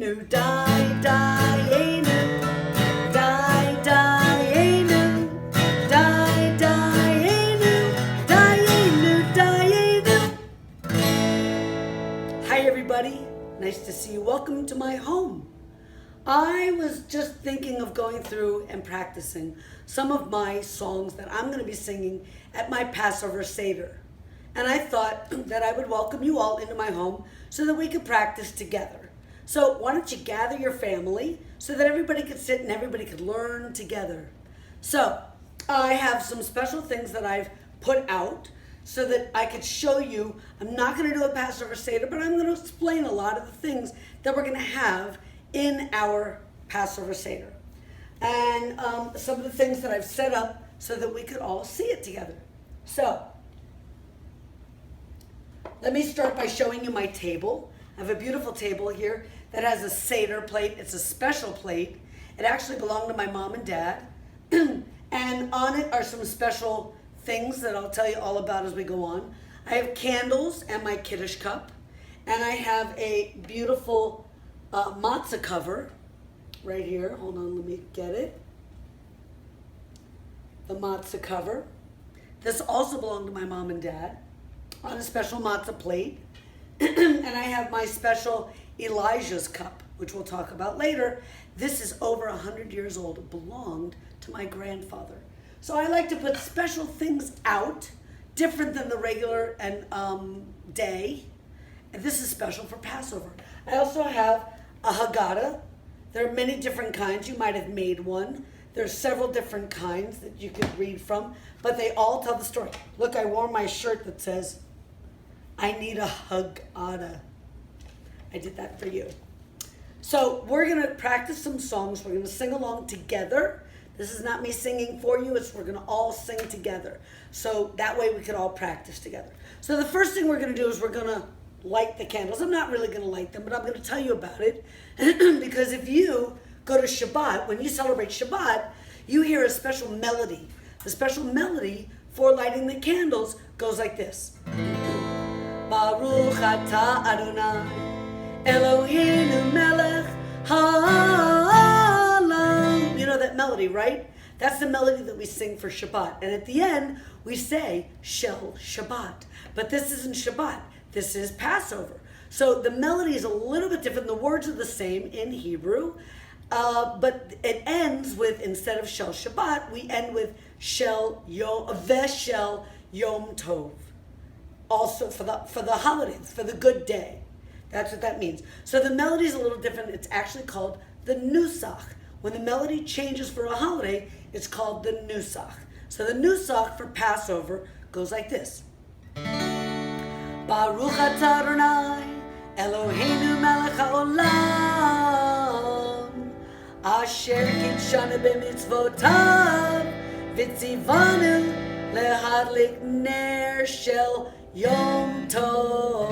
Dayenu, Dayenu, Dayenu, Dayenu, Dayenu. Hi everybody, nice to see you. Welcome to my home. I was just thinking of going through and practicing some of my songs that I'm going to be singing at my Passover Seder. And I thought that I would welcome you all into my home so that we could practice together. So why don't you gather your family so that everybody could sit and everybody could learn together. So I have some special things that I've put out so that I could show you. I'm not going to do a Passover Seder, but I'm going to explain a lot of the things that we're going to have in our Passover Seder. And some of the things that I've set up so that we could all see it together. So let me start by showing you my table. I have a beautiful table here that has a Seder plate. It's a special plate. It actually belonged to my mom and dad. And on it are some special things that I'll tell you all about as we go on. I have candles and my Kiddush cup. And I have a beautiful matzah cover right here. Hold on, let me get it. The matzah cover. This also belonged to my mom and dad on a special matzah plate. And I have my special Elijah's cup, which we'll talk about later. This is over 100 years old. It belonged to my grandfather. So I like to put special things out, different than the regular and day. And this is special for Passover. I also have a Haggadah. There are many different kinds. You might have made one. There's several different kinds that you could read from, but they all tell the story. Look, I wore my shirt that says, I need a Haggadah. I did that for you. So we're going to practice some songs. We're going to sing along together. This is not me singing for you. We're going to all sing together. So that way we can all practice together. So the first thing we're going to do is we're going to light the candles. I'm not really going to light them, but I'm going to tell you about it. Because if you go to Shabbat, when you celebrate Shabbat, you hear a special melody. The special melody for lighting the candles goes like this. Baruch atah Adonai Eloheinu melech haolam. You know that melody, right? That's the melody that we sing for Shabbat. And at the end, we say Shel Shabbat. But this isn't Shabbat. This is Passover. So the melody is a little bit different. The words are the same in Hebrew. But it ends with, instead of Shel Shabbat, we end with Shel Yom Veshel Yom Tov. Also for the holidays, for the good day. That's what that means. So the melody is a little different. It's actually called the nusach. When the melody changes for a holiday, it's called the nusach. So the nusach for Passover goes like this. Baruch atah Adonai Eloheinu melech haolam asher kitshanu b'mitzvotav v'tzivanu lehadlik ner shel Yom Tov.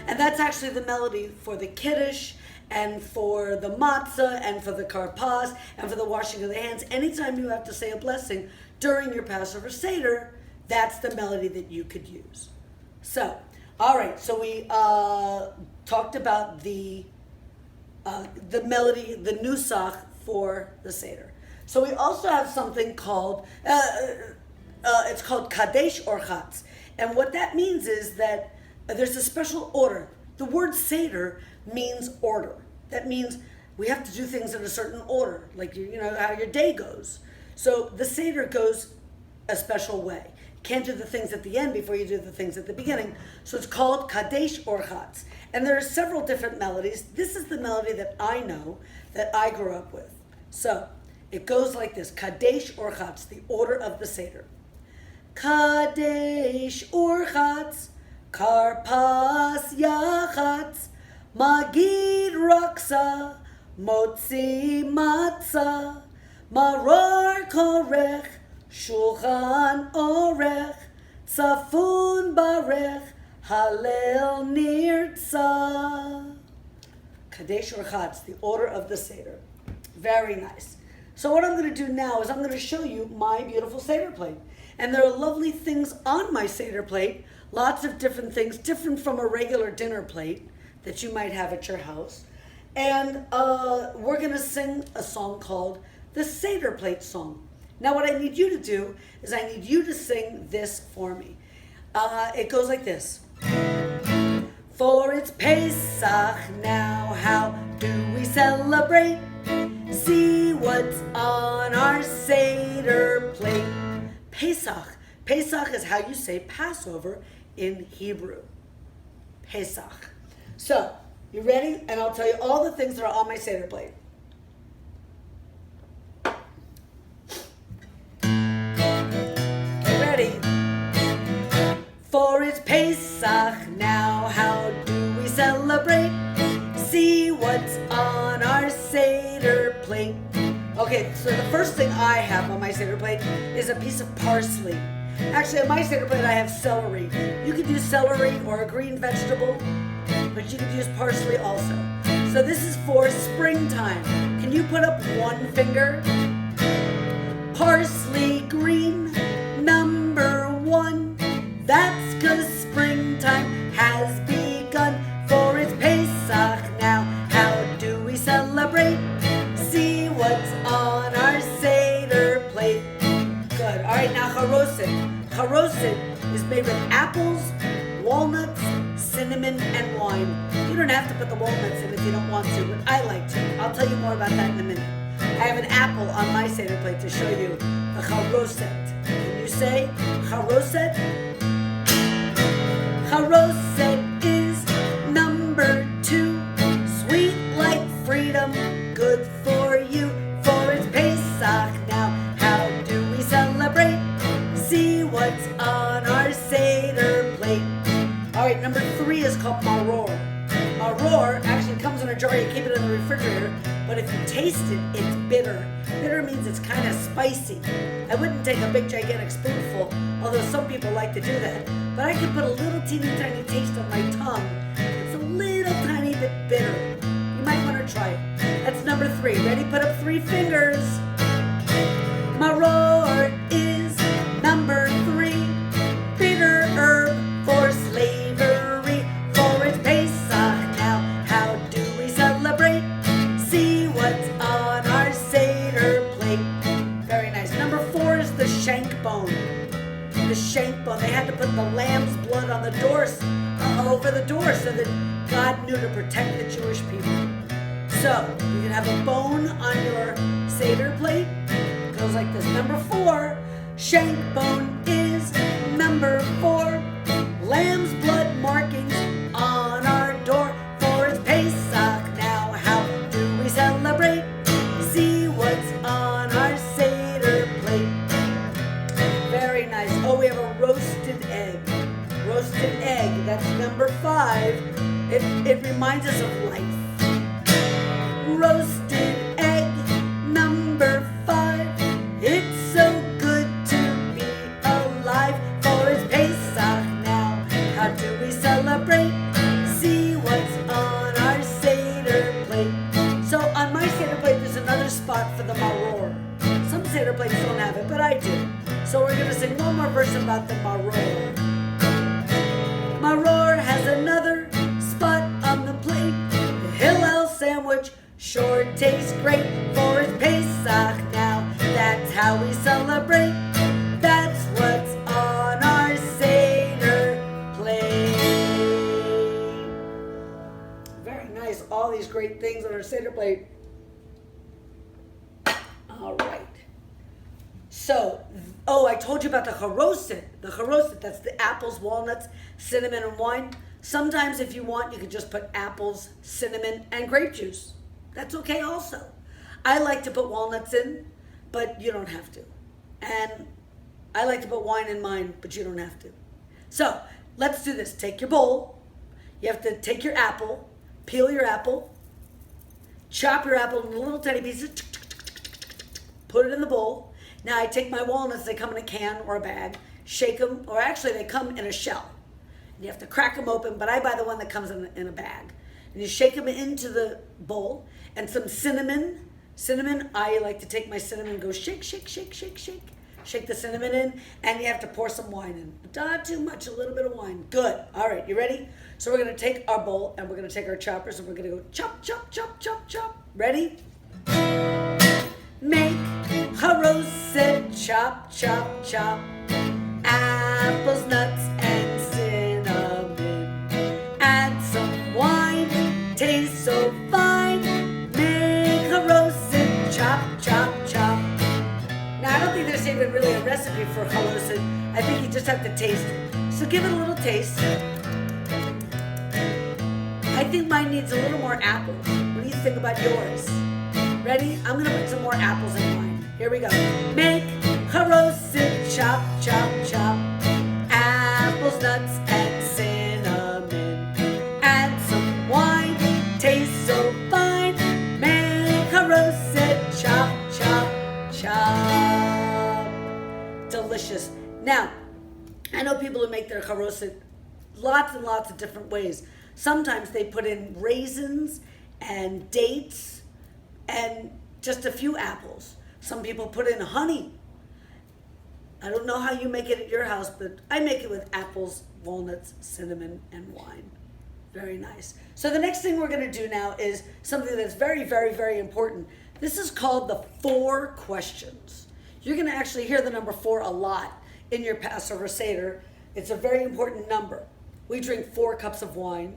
And that's actually the melody for the Kiddush and for the matzah and for the karpas and for the washing of the hands. Anytime you have to say a blessing during your Passover Seder, that's the melody that you could use. So, all right, so we talked about the melody, the nusach for the Seder. So we also have something called, it's called Kadesh or Chatz. And what that means is that there's a special order. The word Seder means order. That means we have to do things in a certain order, like you know how your day goes. So the Seder goes a special way. You can't do the things at the end before you do the things at the beginning. So it's called Kadesh or Chatz. And there are several different melodies. This is the melody that I know, that I grew up with. So it goes like this, Kadesh or Chatz, the order of the Seder. Kadesh Urchatz, Karpas Yachatz, Magid Raksa, Motzi Matzah, Maror Korech, Shulchan Orech, Tzafun Barech, Halel Nirtza. Kadesh Urchatz, the order of the Seder. Very nice. So what I'm going to do now is I'm going to show you my beautiful Seder plate. And there are lovely things on my Seder plate, lots of different things, different from a regular dinner plate that you might have at your house. And we're going to sing a song called the Seder Plate Song. Now what I need you to do is I need you to sing this for me. It goes like this. For it's Pesach now, how do we celebrate? See what's on our Seder plate. Pesach. Pesach is how you say Passover in Hebrew. Pesach. So, you ready? And I'll tell you all the things that are on my Seder plate. Get ready. For it's Pesach now, how do we celebrate? See what's on our Seder plate. Okay, so the first thing I have on my Seder plate is a piece of parsley. Actually, on my Seder plate I have celery. You could use celery or a green vegetable, but you could use parsley also. So this is for springtime. Can you put up one finger? Parsley green, number one. That's 'cause springtime has begun. For it's Pesach now, how do we celebrate? See what's on our Seder plate. Good. All right, now charoset. Charoset is made with apples, walnuts, cinnamon, and wine. You don't have to put the walnuts in if you don't want to, but I like to. I'll tell you more about that in a minute. I have an apple on my Seder plate to show you the charoset. Can you say charoset? Charoset is number two. Sweet like freedom, good for you. For it's Pesach now, how do we celebrate? See what's on our Seder plate. All right, number three is called maror. Maror actually comes in a jar. You keep it in the refrigerator, but if you taste it, it's bitter. Bitter means it's kind of spicy. I wouldn't take a big gigantic spoonful, although some people like to do that. But I can put a little teeny tiny taste on my tongue. It's a little tiny bit bitter. You might want to try it. That's number three. Ready? Put up three fingers. Maror is number three. Bitter herb for slavery. For it's Pesach now, how do we celebrate? See what's on our Seder plate. Very nice. Number four is the shank bone. The shank bone. They had to put the lamb's blood on the doors, over the door, so that God knew to protect the Jewish people. So you can have a bone on your Seder plate. It goes like this. Number four, shank bone is number four. Lamb's blood markings on our door. For it's Pesach now, how do we celebrate? See what's on our Seder plate. Very nice. Oh, we have a roasted egg. Roasted egg, that's number five. It reminds us of life. Roasted egg, number five. It's so good to be alive. For it's Pesach now, how do we celebrate? See what's on our Seder plate. So on my Seder plate, there's another spot for the maror. Some Seder plates don't have it, but I do. So we're going to sing one more verse about the maror. Maror has another spot on the plate. The Hillel sandwich sure tastes great. For it's Pesach now, that's how we celebrate. That's what's on our Seder plate. Very nice. All these great things on our Seder plate. All right. So, I told you about the charoset. The charoset, that's the apples, walnuts, cinnamon, and wine. Sometimes if you want, you could just put apples, cinnamon, and grape juice. That's okay also. I like to put walnuts in, but you don't have to. And I like to put wine in mine, but you don't have to. So, let's do this. Take your bowl. You have to take your apple, peel your apple, chop your apple into little tiny pieces, put it in the bowl. Now I take my walnuts, they come in a can or a bag, shake them, or actually they come in a shell. And you have to crack them open, but I buy the one that comes in a bag. And you shake them into the bowl, and some cinnamon. Cinnamon, I like to take my cinnamon and go shake, shake, shake, shake, shake. Shake the cinnamon in, and you have to pour some wine in. Not too much, a little bit of wine. Good. All right, you ready? So we're going to take our bowl, and we're going to take our choppers, and we're going to go chop, chop, chop, chop, chop. Ready? Make charoset, chop, chop, chop. Apples, nuts, and cinnamon. Add some wine, taste so fine. Make charoset, chop, chop, chop. Now, I don't think there's even really a recipe for charoset. I think you just have to taste it. So give it a little taste. I think mine needs a little more apples. What do you think about yours? Ready? I'm going to put some more apples in mine. Here we go. Make charoset, chop, chop, chop. Apples, nuts, and cinnamon. Add some wine, taste so fine. Make charoset, chop, chop, chop. Delicious. Now, I know people who make their charoset lots and lots of different ways. Sometimes they put in raisins and dates and just a few apples. Some people put in honey. I don't know how you make it at your house, but I make it with apples, walnuts, cinnamon, and wine. Very nice. So the next thing we're going to do now is something that's very, very, very important. This is called the 4 questions. You're going to actually hear the number 4 a lot in your Passover Seder. It's a very important number. We drink 4 cups of wine.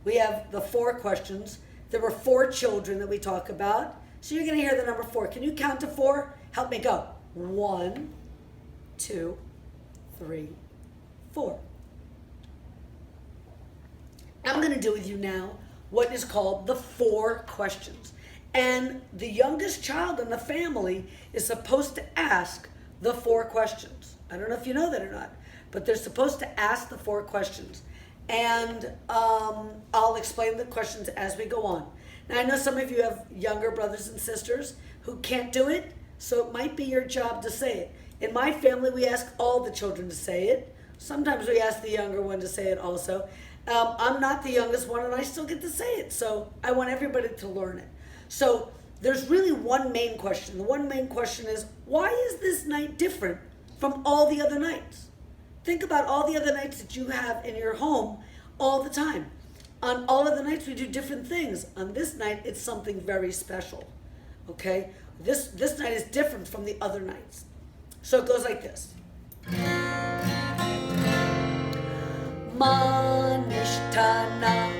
We have the 4 questions. There were 4 children that we talk about. So you're going to hear the number 4. Can you count to 4? Help me go. 1, 2, 3, 4. I'm going to do with you now what is called the 4 questions. And the youngest child in the family is supposed to ask the 4 questions. I don't know if you know that or not, but they're supposed to ask the 4 questions. And I'll explain the questions as we go on. Now, I know some of you have younger brothers and sisters who can't do it, so it might be your job to say it. In my family, we ask all the children to say it. Sometimes we ask the younger one to say it also. I'm not the youngest one, and I still get to say it, so I want everybody to learn it. So there's really one main question. The one main question is, why is this night different from all the other nights? Think about all the other nights that you have in your home all the time. On all of the nights, we do different things. On this night, it's something very special, okay? This night is different from the other nights. So it goes like this. Ma nishtana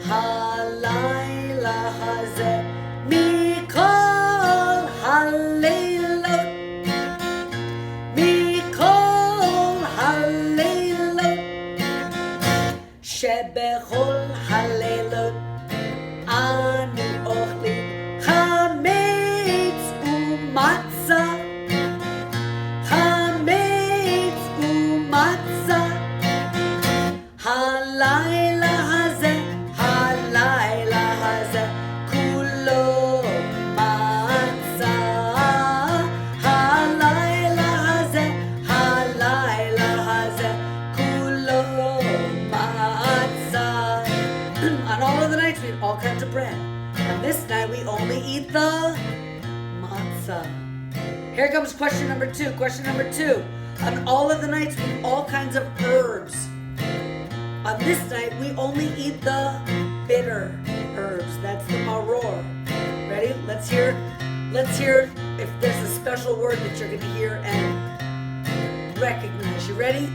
halayla hazeh mikol haleilot mikol haleilot shebechol haleilot anu ochlim chametz umatzah הלילה הזה, הלילה הזה, כולו מצה. הלילה הזה, הלילה הזה, כולו מצה. On all of the nights we eat all kinds of bread. On this night we only eat the matzah. Here comes question number 2. Question number 2. On all of the nights we eat all kinds of herbs. On this night, we only eat the bitter herbs. That's the maror. Ready? Let's hear if there's a special word that you're going to hear and recognize. You ready?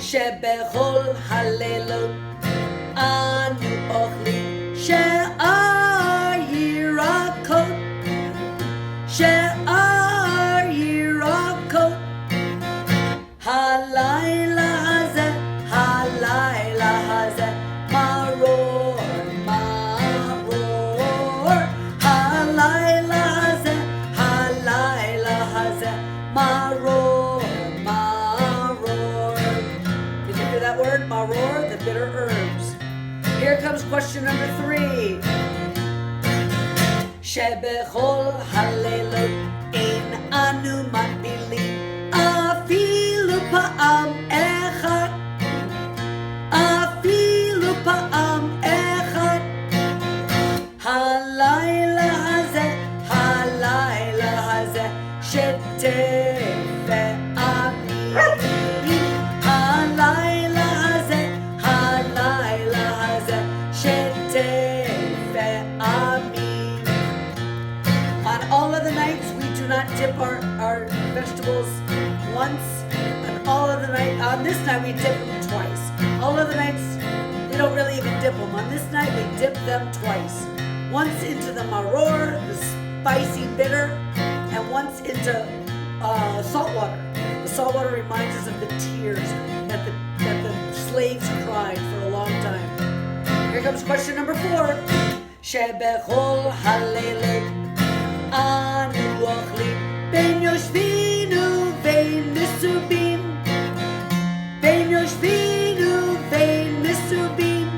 Shebechol halelot anu ochlim she'ar yirakot she'ar yirakot halayla halayla hazeh maror maror halayla hazeh maror maror. Did you hear that word? Maror, the bitter herbs. Here comes question number 3. Shebechol halelot ein anu matbilim afilu pa'am echad אפילו פעם אחד הלילה הזה שת Amin. On all of the nights, we do not dip our vegetables once. On this night, we dip them twice. All of the nights, we don't really even dip them. On this night, we dip them twice. Once into the maror, the spicy bitter, and once into salt water. The salt water reminds us of the tears that the slaves cried for a long time. Here comes question number 4. Shebechol halelet anu ochlim ben yoshvinu vein misubim ben yoshvinu vein misubim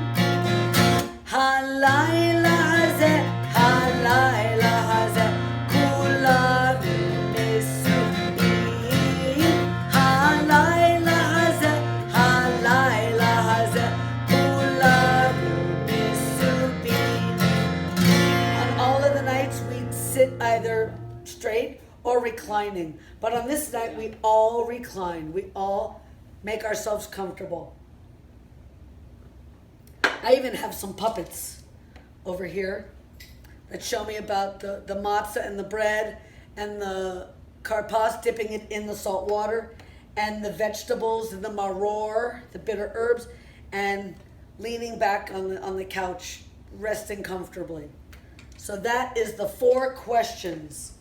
halayla hazeh kulanu misubim halayla hazeh kulanu misubim. On all of the nights we sit either straight or reclining, but on this night we all recline. We all make ourselves comfortable. I even have some puppets over here that show me about the matzah and the bread and the karpas, dipping it in the salt water, and the vegetables and the maror, the bitter herbs, and leaning back on the couch, resting comfortably. So that is the 4 questions